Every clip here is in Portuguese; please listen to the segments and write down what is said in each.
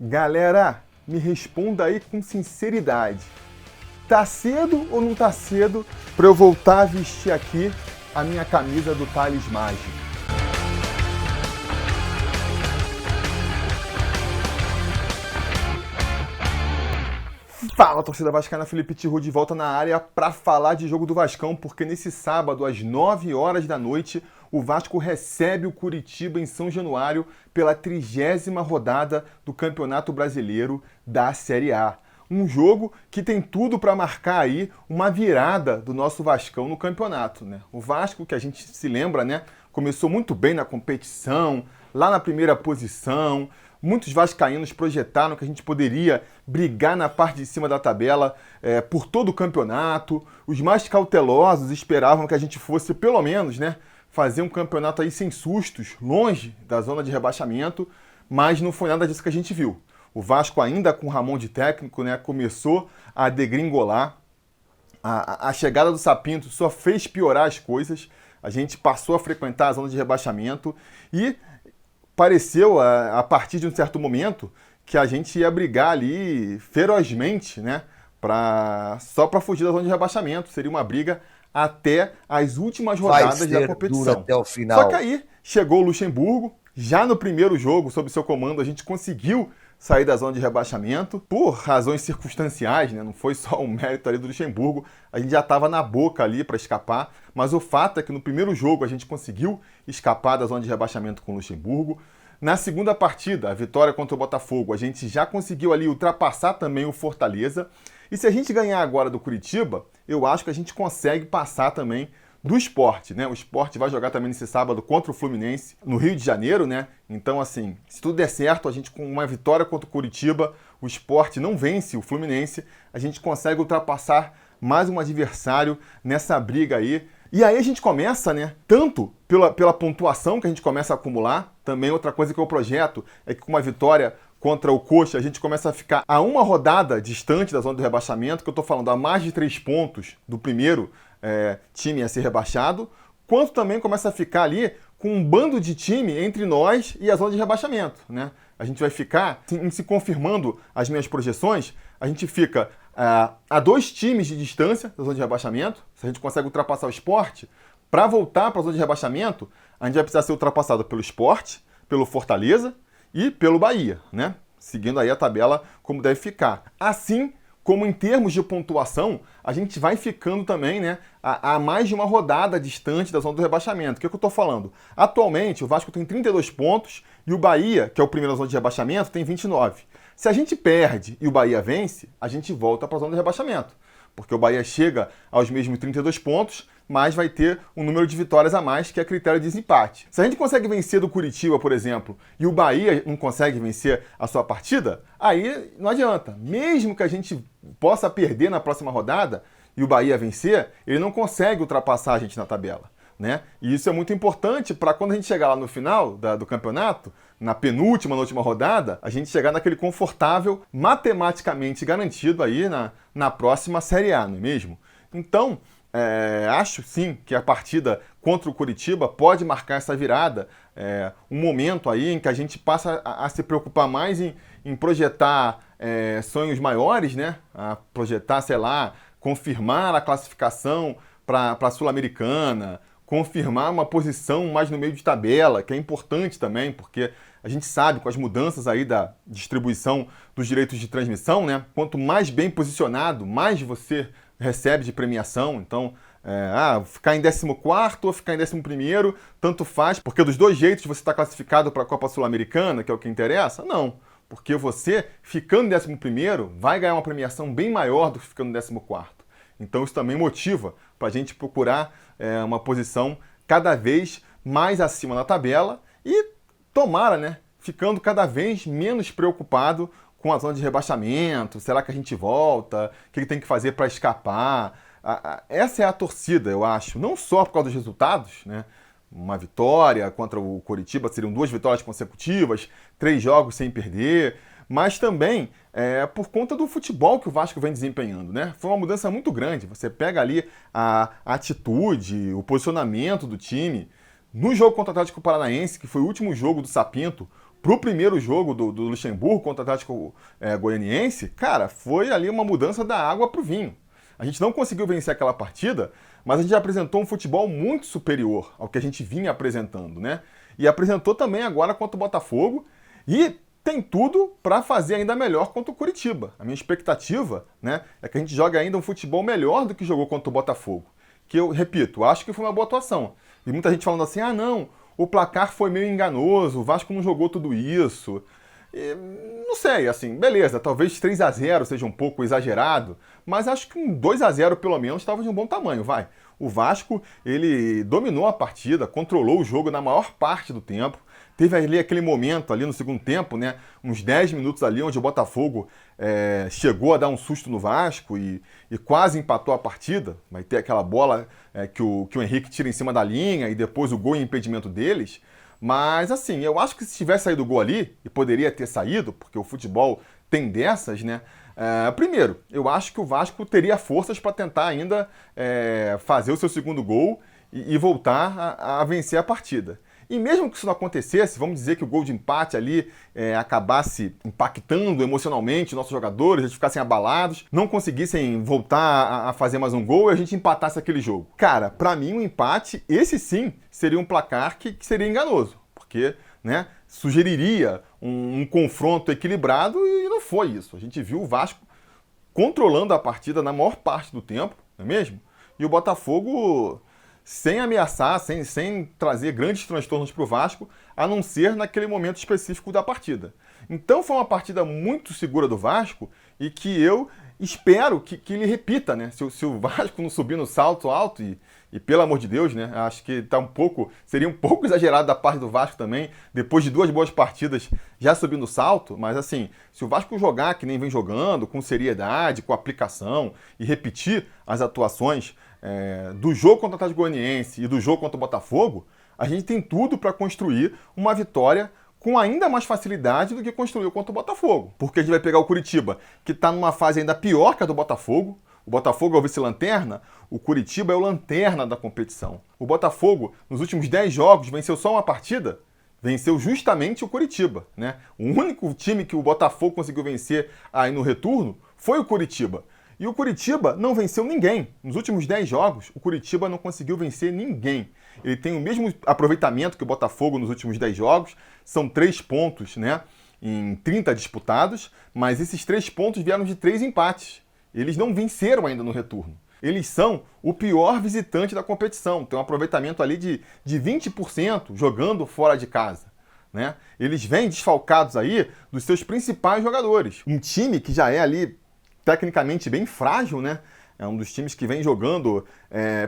Galera, me responda aí com sinceridade. Tá cedo ou não tá cedo para eu voltar a vestir aqui a minha camisa do Thales Mágico? Fala, torcida vascaína, Felipe Tiru de volta na área para falar de jogo do Vascão, porque nesse sábado, às 9 horas da noite, o Vasco recebe o Curitiba em São Januário pela 30ª rodada do Campeonato Brasileiro da Série A. Um jogo que tem tudo para marcar aí uma virada do nosso Vascão no campeonato, né? O Vasco, que a gente se lembra, né, começou muito bem na competição, lá na primeira posição. Muitos vascaínos projetaram que a gente poderia brigar na parte de cima da tabela por todo o campeonato. Os mais cautelosos esperavam que a gente fosse, pelo menos, né, fazer um campeonato aí sem sustos, longe da zona de rebaixamento, mas não foi nada disso que a gente viu. O Vasco, ainda com o Ramon de técnico, né, começou a degringolar. A chegada do Sapinto só fez piorar as coisas. A gente passou a frequentar a zona de rebaixamento e pareceu, a partir de um certo momento, que a gente ia brigar ali ferozmente, né, só para fugir da zona de rebaixamento. Seria uma briga até as últimas rodadas da competição. Até o final. Só que aí chegou o Luxemburgo. Já no primeiro jogo, sob seu comando, a gente conseguiu sair da zona de rebaixamento por razões circunstanciais, né? Não foi só um mérito ali do Luxemburgo, a gente já estava na boca ali para escapar, mas o fato é que no primeiro jogo a gente conseguiu escapar da zona de rebaixamento com o Luxemburgo. Na segunda partida, a vitória contra o Botafogo, a gente já conseguiu ali ultrapassar também o Fortaleza. E se a gente ganhar agora do Curitiba, eu acho que a gente consegue passar também do Sport, né? O Sport vai jogar também nesse sábado contra o Fluminense, no Rio de Janeiro, né? Então, assim, se tudo der certo, a gente com uma vitória contra o Curitiba, o Sport não vence o Fluminense, a gente consegue ultrapassar mais um adversário nessa briga aí. E aí a gente começa, né? Tanto pela pontuação que a gente começa a acumular, também outra coisa que eu projeto é que com uma vitória contra o Coxa, a gente começa a ficar a uma rodada distante da zona do rebaixamento, que eu tô falando a mais de 3 pontos do primeiro time a ser rebaixado, quanto também começa a ficar ali com um bando de time entre nós e a zona de rebaixamento, né? A gente vai ficar, se confirmando as minhas projeções, a gente fica a 2 times de distância da zona de rebaixamento. Se a gente consegue ultrapassar o Sport, para voltar para a zona de rebaixamento, a gente vai precisar ser ultrapassado pelo Sport, pelo Fortaleza e pelo Bahia, né? Seguindo aí a tabela como deve ficar. Assim como em termos de pontuação, a gente vai ficando também, né, a mais de uma rodada distante da zona do rebaixamento. O que eu estou falando? Atualmente, o Vasco tem 32 pontos e o Bahia, que é o primeiro da zona de rebaixamento, tem 29. Se a gente perde e o Bahia vence, a gente volta para a zona de rebaixamento. Porque o Bahia chega aos mesmos 32 pontos, mas vai ter um número de vitórias a mais, que é critério de desempate. Se a gente consegue vencer do Curitiba, por exemplo, e o Bahia não consegue vencer a sua partida, aí não adianta. Mesmo que a gente possa perder na próxima rodada e o Bahia vencer, ele não consegue ultrapassar a gente na tabela, né? E isso é muito importante para quando a gente chegar lá no final do campeonato, na última rodada, a gente chegar naquele confortável, matematicamente garantido aí na próxima Série A, não é mesmo? Então, acho sim que a partida contra o Curitiba pode marcar essa virada, um momento aí em que a gente passa a se preocupar mais em projetar sonhos maiores, né? A projetar, sei lá, confirmar a classificação para a Sul-Americana, confirmar uma posição mais no meio de tabela, que é importante também, porque a gente sabe, com as mudanças aí da distribuição dos direitos de transmissão, né? Quanto mais bem posicionado, mais você recebe de premiação. Então, ficar em 14º ou ficar em 11º, tanto faz, porque dos dois jeitos você está classificado para a Copa Sul-Americana, que é o que interessa? Não, porque você, ficando em 11º, vai ganhar uma premiação bem maior do que ficando em 14º. Então isso também motiva para a gente procurar uma posição cada vez mais acima na tabela e tomara, né, ficando cada vez menos preocupado com a zona de rebaixamento. Será que a gente volta? O que tem que fazer para escapar? Essa é a torcida, eu acho, não só por causa dos resultados, né? Uma vitória contra o Curitiba, seriam 2 vitórias consecutivas, 3 jogos sem perder, mas também por conta do futebol que o Vasco vem desempenhando, né? Foi uma mudança muito grande. Você pega ali a atitude, o posicionamento do time. No jogo contra o Atlético Paranaense, que foi o último jogo do Sapinto, pro primeiro jogo do Luxemburgo contra o Atlético Goianiense, cara, foi ali uma mudança da água pro vinho. A gente não conseguiu vencer aquela partida, mas a gente apresentou um futebol muito superior ao que a gente vinha apresentando, né? E apresentou também agora contra o Botafogo e tem tudo para fazer ainda melhor contra o Curitiba. A minha expectativa, né, é que a gente jogue ainda um futebol melhor do que jogou contra o Botafogo. Que eu, repito, acho que foi uma boa atuação. E muita gente falando assim, ah não, o placar foi meio enganoso, o Vasco não jogou tudo isso. E, não sei, assim, beleza, talvez 3-0 seja um pouco exagerado, mas acho que um 2-0 pelo menos estava de um bom tamanho, vai. O Vasco, ele dominou a partida, controlou o jogo na maior parte do tempo. Teve ali aquele momento ali no segundo tempo, né, uns 10 minutos ali, onde o Botafogo chegou a dar um susto no Vasco e quase empatou a partida. Vai ter aquela bola que o Henrique tira em cima da linha e depois o gol em impedimento deles. Mas, assim, eu acho que se tivesse saído o gol ali, e poderia ter saído, porque o futebol tem dessas, né? Primeiro, eu acho que o Vasco teria forças para tentar ainda fazer o seu segundo gol e voltar a vencer a partida. E mesmo que isso não acontecesse, vamos dizer que o gol de empate ali acabasse impactando emocionalmente nossos jogadores, eles ficassem abalados, não conseguissem voltar a fazer mais um gol e a gente empatasse aquele jogo. Cara, pra mim um empate, esse sim, seria um placar que seria enganoso, porque, né, sugeriria um confronto equilibrado e não foi isso. A gente viu o Vasco controlando a partida na maior parte do tempo, não é mesmo? E o Botafogo sem ameaçar, sem trazer grandes transtornos para o Vasco, a não ser naquele momento específico da partida. Então foi uma partida muito segura do Vasco e que eu espero que ele repita, né? Se o Vasco não subir no salto alto, e pelo amor de Deus, né? Acho que seria um pouco exagerado da parte do Vasco também, depois de 2 boas partidas já subir no salto, mas assim, se o Vasco jogar que nem vem jogando, com seriedade, com aplicação e repetir as atuações do jogo contra o Atlético Goianiense e do jogo contra o Botafogo, a gente tem tudo para construir uma vitória com ainda mais facilidade do que construiu contra o Botafogo. Porque a gente vai pegar o Curitiba, que está numa fase ainda pior que a do Botafogo. O Botafogo é o vice-lanterna, o Curitiba é o lanterna da competição. O Botafogo, nos últimos 10 jogos, venceu só uma partida, venceu justamente o Curitiba, né? O único time que o Botafogo conseguiu vencer aí no retorno foi o Curitiba. E o Curitiba não venceu ninguém. Nos últimos 10 jogos, o Curitiba não conseguiu vencer ninguém. Ele tem o mesmo aproveitamento que o Botafogo nos últimos 10 jogos. São 3 pontos, né, em 30 disputados, mas esses 3 pontos vieram de 3 empates. Eles não venceram ainda no retorno. Eles são o pior visitante da competição. Tem um aproveitamento ali de 20% jogando fora de casa, né? Eles vêm desfalcados aí dos seus principais jogadores. Um time que já é ali tecnicamente bem frágil, né? É um dos times que vem jogando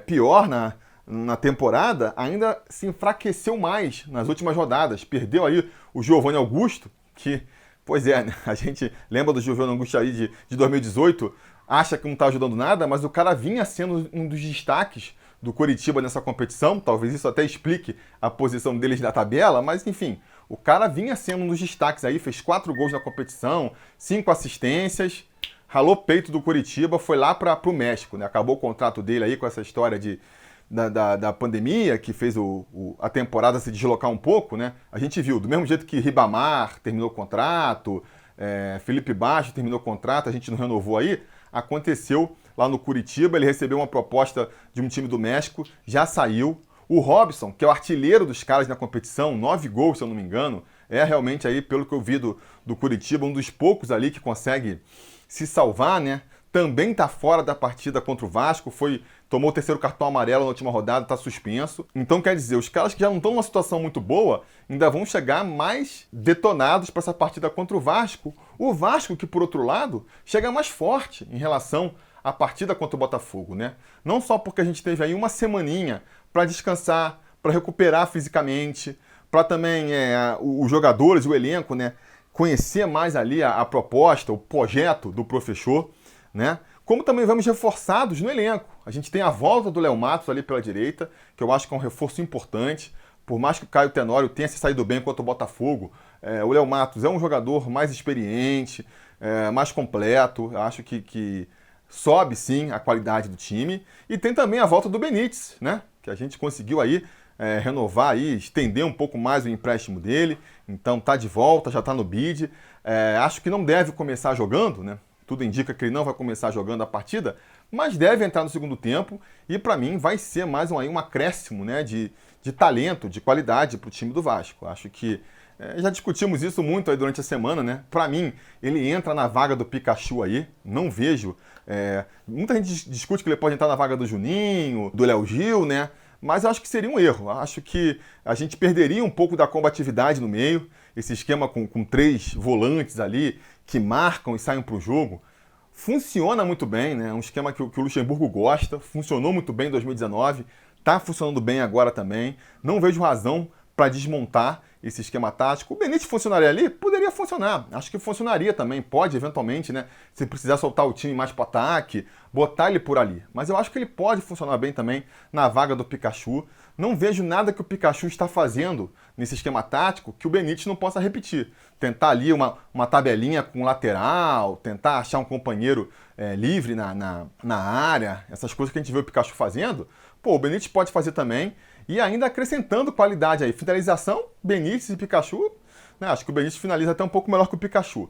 pior na temporada, ainda se enfraqueceu mais nas últimas rodadas. Perdeu aí o Giovanni Augusto, que, pois é, né? A gente lembra do Giovanni Augusto aí de 2018, acha que não está ajudando nada, mas o cara vinha sendo um dos destaques do Curitiba nessa competição. Talvez isso até explique a posição deles na tabela, mas enfim, o cara vinha sendo um dos destaques aí, fez 4 gols na competição, 5 assistências, ralou peito do Curitiba, foi lá para o México, né? Acabou o contrato dele aí com essa história da pandemia, que fez a temporada se deslocar um pouco, né? A gente viu, do mesmo jeito que Ribamar terminou o contrato, Felipe Baixo terminou o contrato, a gente não renovou aí, aconteceu lá no Curitiba, ele recebeu uma proposta de um time do México, já saiu. O Robson, que é o artilheiro dos caras na competição, 9 gols, se eu não me engano, é realmente aí, pelo que eu vi do Curitiba, um dos poucos ali que consegue se salvar, né? Também está fora da partida contra o Vasco, tomou o 3º cartão amarelo na última rodada, está suspenso. Então, quer dizer, os caras que já não estão numa situação muito boa, ainda vão chegar mais detonados para essa partida contra o Vasco. O Vasco, que por outro lado, chega mais forte em relação à partida contra o Botafogo, né? Não só porque a gente teve aí uma semaninha para descansar, para recuperar fisicamente, para também os jogadores, o elenco, né, conhecer mais ali a proposta, o projeto do professor, né? Como também vamos reforçados no elenco. A gente tem a volta do Léo Matos ali pela direita, que eu acho que é um reforço importante. Por mais que o Caio Tenório tenha se saído bem contra o Botafogo, o Léo Matos é um jogador mais experiente, mais completo. Eu acho que sobe sim a qualidade do time. E tem também a volta do Benítez, né? Que a gente conseguiu aí renovar aí, estender um pouco mais o empréstimo dele, então tá de volta, já tá no bid. Acho que não deve começar jogando, né? Tudo indica que ele não vai começar jogando a partida, mas deve entrar no segundo tempo e para mim vai ser mais um acréscimo, né, de talento, de qualidade para o time do Vasco. Acho que já discutimos isso muito aí durante a semana, né? Para mim, ele entra na vaga do Pikachu aí, não vejo. Muita gente discute que ele pode entrar na vaga do Juninho, do Léo Gil, né? Mas eu acho que seria um erro. Acho que a gente perderia um pouco da combatividade no meio. Esse esquema com 3 volantes ali que marcam e saem para o jogo funciona muito bem, né? É um esquema que o Luxemburgo gosta, funcionou muito bem em 2019, está funcionando bem agora também. Não vejo razão para desmontar esse esquema tático. O Benítez funcionaria ali? Poderia funcionar. Acho que funcionaria também. Pode, eventualmente, né? Se precisar soltar o time mais para ataque, botar ele por ali. Mas eu acho que ele pode funcionar bem também na vaga do Pikachu. Não vejo nada que o Pikachu está fazendo nesse esquema tático que o Benítez não possa repetir. Tentar ali uma tabelinha com lateral, tentar achar um companheiro livre na área, essas coisas que a gente vê o Pikachu fazendo. Pô, o Benítez pode fazer também. E ainda acrescentando qualidade aí. Finalização, Benítez e Pikachu. Né? Acho que o Benítez finaliza até um pouco melhor que o Pikachu.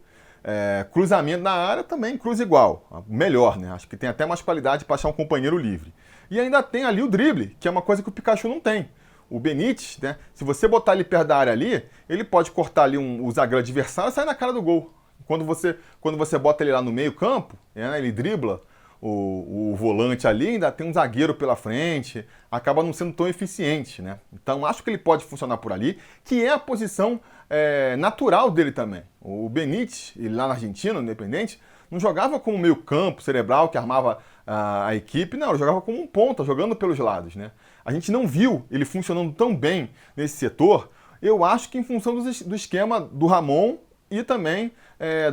Cruzamento na área também, cruza igual. Melhor, né? Acho que tem até mais qualidade para achar um companheiro livre. E ainda tem ali o drible, que é uma coisa que o Pikachu não tem. O Benítez, né? Se você botar ele perto da área ali, ele pode cortar ali o zagueiro adversário e sair na cara do gol. Quando você bota ele lá no meio campo, ele dribla o volante ali, ainda tem um zagueiro pela frente, acaba não sendo tão eficiente, né? Então acho que ele pode funcionar por ali, que é a posição natural dele também. O Benítez, ele lá na Argentina, no Independente, não jogava como meio campo cerebral que armava a equipe, não, ele jogava como um ponta, jogando pelos lados, né? A gente não viu ele funcionando tão bem nesse setor, eu acho que em função do esquema do Ramon e também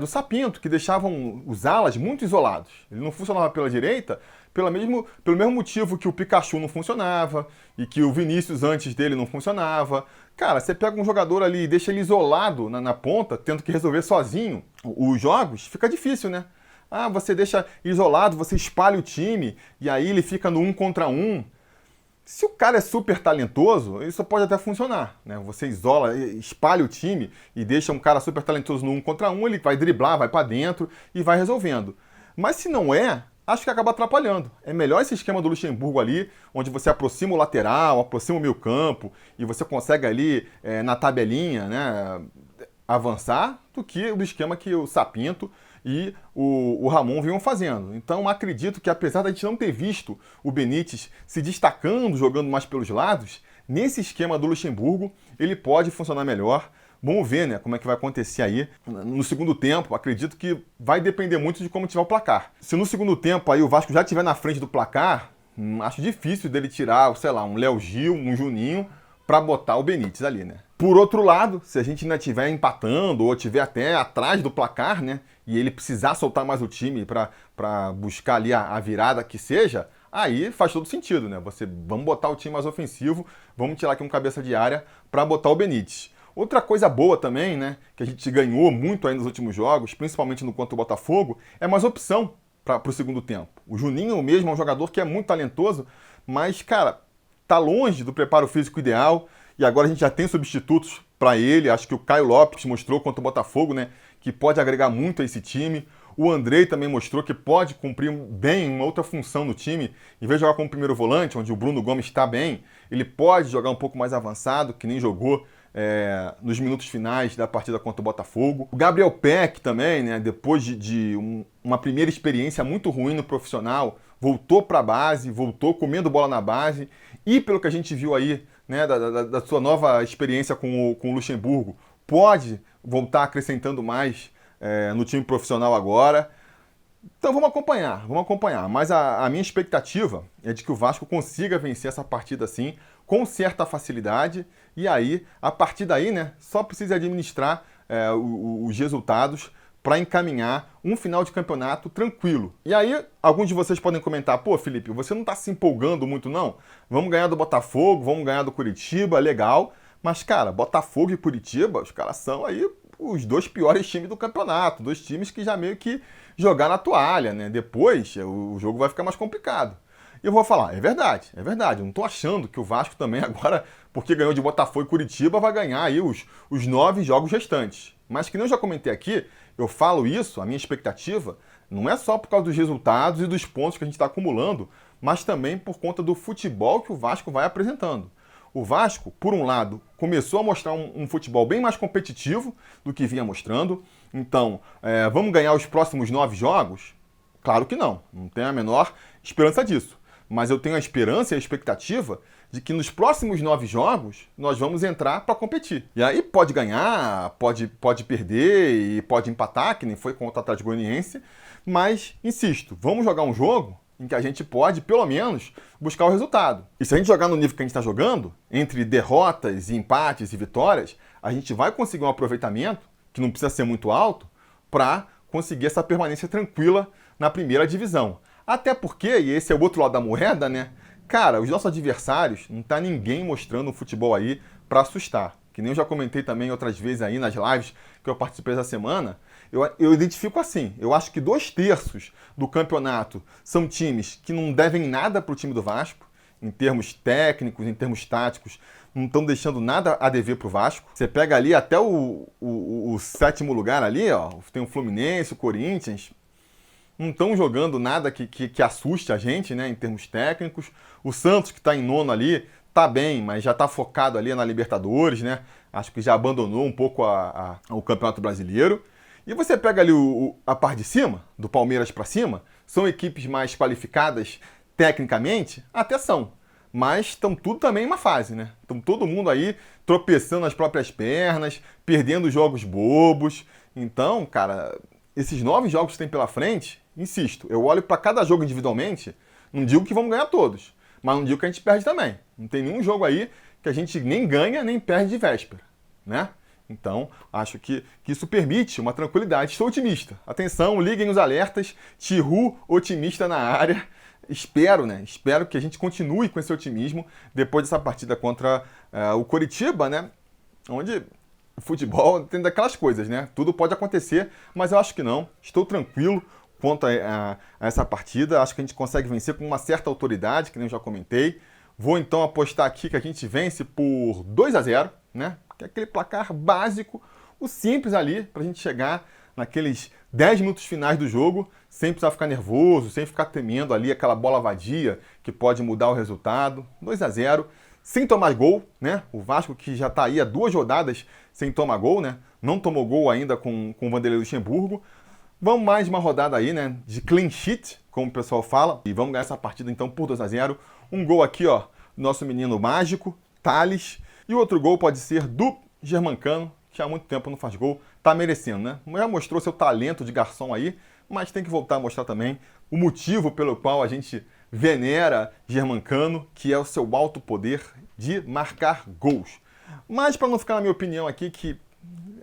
do Sapinto, que deixavam os alas muito isolados. Ele não funcionava pela direita pelo mesmo motivo que o Pikachu não funcionava e que o Vinícius antes dele não funcionava. Cara, você pega um jogador ali e deixa ele isolado na ponta, tendo que resolver sozinho os jogos, fica difícil, né? Você deixa isolado, você espalha o time e aí ele fica no 1 contra 1. Se o cara é super talentoso, isso pode até funcionar, né? Você isola, espalha o time e deixa um cara super talentoso no 1 contra 1, ele vai driblar, vai para dentro e vai resolvendo. Mas se não acho que acaba atrapalhando. É melhor esse esquema do Luxemburgo ali, onde você aproxima o lateral, aproxima o meio campo e você consegue ali, na tabelinha, né, avançar, do que o esquema que o Sapinto e o Ramon vinham fazendo. Então acredito que, apesar da gente não ter visto o Benítez se destacando, jogando mais pelos lados, nesse esquema do Luxemburgo ele pode funcionar melhor. Vamos ver, né, como é que vai acontecer aí no segundo tempo. Acredito que vai depender muito de como tiver o placar. Se no segundo tempo aí o Vasco já estiver na frente do placar, acho difícil dele tirar, sei lá, um Léo Gil, um Juninho, para botar o Benítez ali, né? Por outro lado, se a gente ainda estiver empatando ou estiver até atrás do placar, né, e ele precisar soltar mais o time para buscar ali a virada que seja, aí faz todo sentido, né? Vamos botar o time mais ofensivo, vamos tirar aqui um cabeça de área para botar o Benítez. Outra coisa boa também, né, que a gente ganhou muito aí nos últimos jogos, principalmente no contra o Botafogo, é mais opção para o segundo tempo. O Juninho mesmo é um jogador que é muito talentoso, mas, cara, tá longe do preparo físico ideal, e agora a gente já tem substitutos para ele. Acho que o Caio Lopes mostrou contra o Botafogo, né, que pode agregar muito a esse time. O Andrei também mostrou que pode cumprir bem uma outra função no time. Em vez de jogar como primeiro volante, onde o Bruno Gomes está bem, ele pode jogar um pouco mais avançado, que nem jogou nos minutos finais da partida contra o Botafogo. O Gabriel Peck também, né, depois de uma primeira experiência muito ruim no profissional, voltou para a base, voltou comendo bola na base. E pelo que a gente viu aí, né, da sua nova experiência com o Luxemburgo, pode voltar acrescentando mais no time profissional agora. Então vamos acompanhar. Mas a minha expectativa é de que o Vasco consiga vencer essa partida assim, com certa facilidade, e aí, a partir daí, né, só precisa administrar os resultados para encaminhar um final de campeonato tranquilo. E aí, alguns de vocês podem comentar: pô, Felipe, você não está se empolgando muito, não? Vamos ganhar do Botafogo, vamos ganhar do Curitiba, legal. Mas, cara, Botafogo e Curitiba, os caras são aí os 2 piores times do campeonato, 2 times que já meio que jogaram na toalha, né? Depois, o jogo vai ficar mais complicado. E eu vou falar, é verdade. Eu não tô achando que o Vasco também agora porque ganhou de Botafogo e Curitiba, vai ganhar aí os 9 jogos restantes. Mas que nem eu já comentei aqui, eu falo isso, a minha expectativa, não é só por causa dos resultados e dos pontos que a gente está acumulando, mas também por conta do futebol que o Vasco vai apresentando. O Vasco, por um lado, começou a mostrar um futebol bem mais competitivo do que vinha mostrando. Então, vamos ganhar os próximos 9 jogos? Claro que não, não tenho a menor esperança disso. Mas eu tenho a esperança e a expectativa de que nos próximos 9 jogos nós vamos entrar para competir. E aí pode ganhar, pode perder e pode empatar, que nem foi contra o Atlético Goianiense. Mas, insisto, vamos jogar um jogo em que a gente pode, pelo menos, buscar o resultado. E se a gente jogar no nível que a gente está jogando, entre derrotas e empates e vitórias, a gente vai conseguir um aproveitamento, que não precisa ser muito alto, para conseguir essa permanência tranquila na primeira divisão. Até porque, e esse é o outro lado da moeda, né? Cara, os nossos adversários, não tá ninguém mostrando um futebol aí para assustar. Que nem eu já comentei também outras vezes aí nas lives que eu participei essa semana, eu identifico assim, eu acho que 2/3 do campeonato são times que não devem nada para o time do Vasco, em termos técnicos, em termos táticos, não estão deixando nada a dever para o Vasco. Você pega ali até o 7º lugar ali, ó, tem o Fluminense, o Corinthians, não estão jogando nada que assuste a gente, né, em termos técnicos. O Santos, que está em 9º ali, tá bem, mas já está focado ali na Libertadores, né? Acho que já abandonou um pouco o Campeonato Brasileiro. E você pega ali a parte de cima, do Palmeiras para cima, são equipes mais qualificadas tecnicamente? Até são. Mas estão tudo também em uma fase, né? Estão todo mundo aí tropeçando nas próprias pernas, perdendo jogos bobos. Então, cara, esses 9 jogos que tem pela frente, insisto, eu olho para cada jogo individualmente, não digo que vamos ganhar todos, mas não digo que a gente perde também. Não tem nenhum jogo aí que a gente nem ganha nem perde de véspera, né? Então, acho que isso permite uma tranquilidade. Estou otimista. Atenção, liguem os alertas. Tihu, otimista na área. Espero, né? Espero que a gente continue com esse otimismo depois dessa partida contra o Coritiba, né? Onde o futebol tem daquelas coisas, né? Tudo pode acontecer, mas eu acho que não. Estou tranquilo quanto a essa partida. Acho que a gente consegue vencer com uma certa autoridade, que nem eu já comentei. Vou então apostar aqui que a gente vence por 2-0, né? Que é aquele placar básico, o simples ali, para a gente chegar naqueles 10 minutos finais do jogo, sem precisar ficar nervoso, sem ficar temendo ali aquela bola vadia que pode mudar o resultado. 2-0, sem tomar gol, né? O Vasco que já está aí há 2 rodadas sem tomar gol, né? Não tomou gol ainda com o Vanderlei Luxemburgo. Vamos mais uma rodada aí, né? De clean sheet, como o pessoal fala. E vamos ganhar essa partida então por 2-0. Um gol aqui, ó, do nosso menino mágico, Thales. E o outro gol pode ser do Germancano, que há muito tempo não faz gol. Tá merecendo, né? Já mostrou seu talento de garçom aí, mas tem que voltar a mostrar também o motivo pelo qual a gente venera Germancano, que é o seu alto poder de marcar gols. Mas para não ficar na minha opinião aqui, que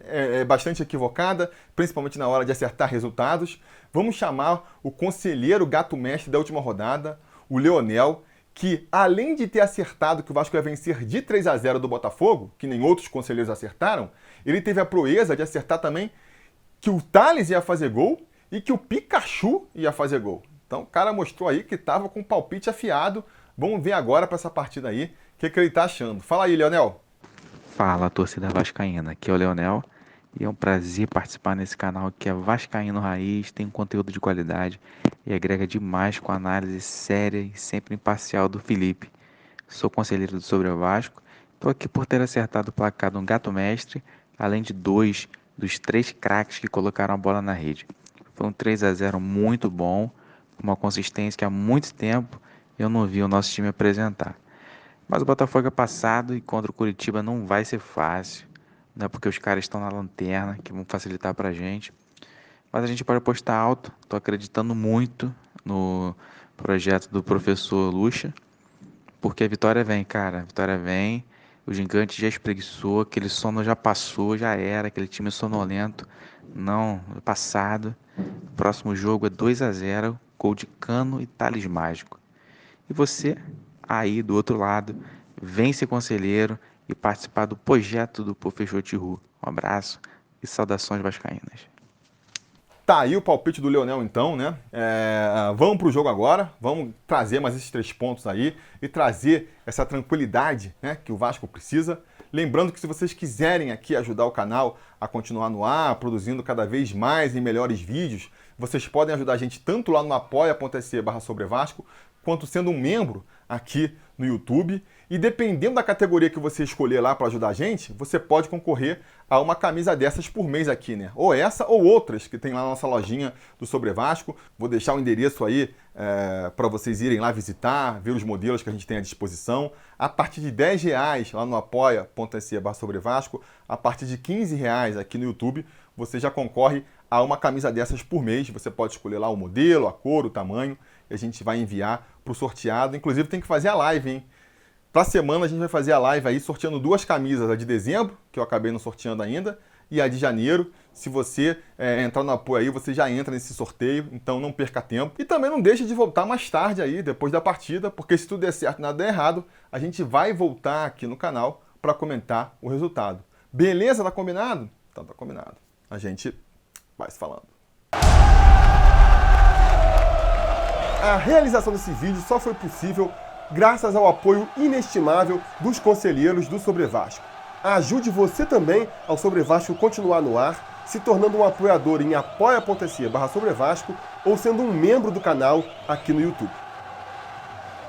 é bastante equivocada, principalmente na hora de acertar resultados, vamos chamar o conselheiro gato-mestre da última rodada, o Leonel, que além de ter acertado que o Vasco ia vencer de 3-0 do Botafogo, que nem outros conselheiros acertaram, ele teve a proeza de acertar também que o Thales ia fazer gol e que o Pikachu ia fazer gol. Então o cara mostrou aí que estava com o palpite afiado. Vamos ver agora para essa partida aí o que ele está achando. Fala aí, Leonel. Fala, torcida vascaína, aqui é o Leonel e é um prazer participar nesse canal que é Vascaíno Raiz, tem um conteúdo de qualidade e agrega demais com a análise séria e sempre imparcial do Felipe. Sou conselheiro do Sobre o Vasco, estou aqui por ter acertado o placar de um gato mestre, além de 2 dos 3 craques que colocaram a bola na rede. Foi um 3-0 muito bom, uma consistência que há muito tempo eu não vi o nosso time apresentar. Mas o Botafogo é passado e contra o Curitiba não vai ser fácil, né? Porque os caras estão na lanterna, que vão facilitar pra gente. Mas a gente pode apostar alto, tô acreditando muito no projeto do professor Lucha, porque a vitória vem, cara, a vitória vem. O gigante já espreguiçou, aquele sono já passou, já era, aquele time sonolento, não, é passado. O próximo jogo é 2-0, gol de Cano e Thales Mágico. E você, aí do outro lado, vem ser conselheiro e participar do projeto do Professor Tihu. Um abraço e saudações vascaínas. Tá aí o palpite do Leonel então, né? Vamos pro jogo agora, vamos trazer mais esses 3 pontos aí e trazer essa tranquilidade, né, que o Vasco precisa. Lembrando que se vocês quiserem aqui ajudar o canal a continuar no ar, produzindo cada vez mais e melhores vídeos, vocês podem ajudar a gente tanto lá no apoia.se/sobrevasco, quanto sendo um membro aqui no YouTube. E dependendo da categoria que você escolher lá para ajudar a gente, você pode concorrer a uma camisa dessas por mês aqui, né? Ou essa ou outras que tem lá na nossa lojinha do Sobre Vasco. Vou deixar o endereço aí para vocês irem lá visitar, ver os modelos que a gente tem à disposição. A partir de R$10 lá no apoia.se/sobrevasco, a partir de R$15 aqui no YouTube, você já concorre a uma camisa dessas por mês. Você pode escolher lá o modelo, a cor, o tamanho, e a gente vai enviar para o sorteado. Inclusive tem que fazer a live, hein? Pra semana a gente vai fazer a live aí sorteando 2 camisas, a de dezembro, que eu acabei não sorteando ainda, e a de janeiro. Se você entrar no apoio aí, você já entra nesse sorteio, então não perca tempo. E também não deixe de voltar mais tarde aí, depois da partida, porque se tudo der certo e nada der errado, a gente vai voltar aqui no canal para comentar o resultado. Beleza? Tá combinado? Então tá combinado. A gente vai se falando. A realização desse vídeo só foi possível graças ao apoio inestimável dos conselheiros do Sobre Vasco. Ajude você também ao Sobre Vasco continuar no ar, se tornando um apoiador em apoia.se/sobrevasco ou sendo um membro do canal aqui no YouTube.